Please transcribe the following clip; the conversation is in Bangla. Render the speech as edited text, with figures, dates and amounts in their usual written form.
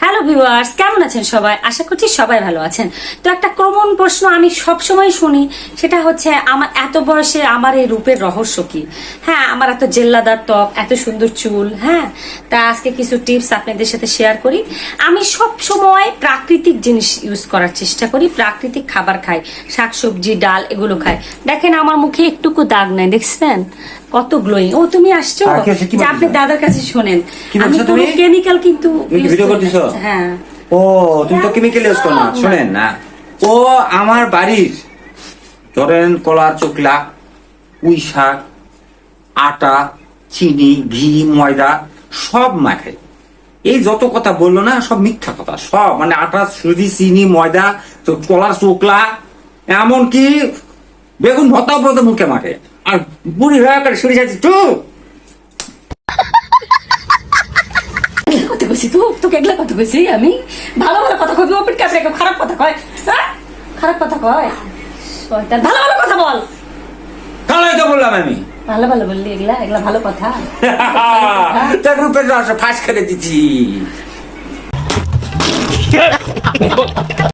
হ্যালো ভিউয়ার্স, কেমন আছেন সবাই? আশা করছি সবাই ভালো আছেন। তো একটা কমন প্রশ্ন আমি সব সময় শুনি, সেটা হচ্ছে আমার এত বয়সে আমার এই রূপের রহস্য কি? হ্যাঁ, আমার এত জেল্লাদার ত্বক, এত সুন্দর চুল। হ্যাঁ, তা আজকে কিছু টিপস আপনাদের সাথে শেয়ার করি। আমি সব সময় প্রাকৃতিক জিনিস ইউজ করার চেষ্টা করি, প্রাকৃতিক খাবার খাই, শাকসবজি, ডাল এগুলো খাই। দেখেন আমার মুখে একটুকু দাগ নাই, দেখছেন কত গ্লোয়িং। ও তুমি আসছো যে আপনি দাদার কাছে শোনেন, আমি কোনো কেমিক্যাল কিন্তু ভিডিও করতেছো? হ্যাঁ। ও তুমি তো কেমিক্যাল ইউজ করো না। শোনেন না, ও আমার বাড়ির ধরেন কলার চোখলা, পুঁই শাক, আটা, চিনি, ঘি, ময়দা সব মাখে। এই যত কথা বললো না সব মিথ্যা কথা, সব মানে আটা, সুজি, চিনি, ময়দা, তো কলার চোখলা, এমনকি বেগুন ভর্তাও পর্যন্ত মুখে মাখে। আর বুড়ি হয়ে করে শুনে যাচ্ছে চুপ। কথা কইছি তোকে এগুলা কথা কইছি আমি? ভালো ভালো কথা কবি, ওপেন কাছে খারাপ কথা কয়। হ্যাঁ, খারাপ কথা কয়। শয়তান, ভালো ভালো কথা বল। তাহলে তো বললাম আমি ভালো ভালো বললি, এগুলা এগুলা ভালো কথা। তার রূপের রস ফাঁস করে দিচ্ছি।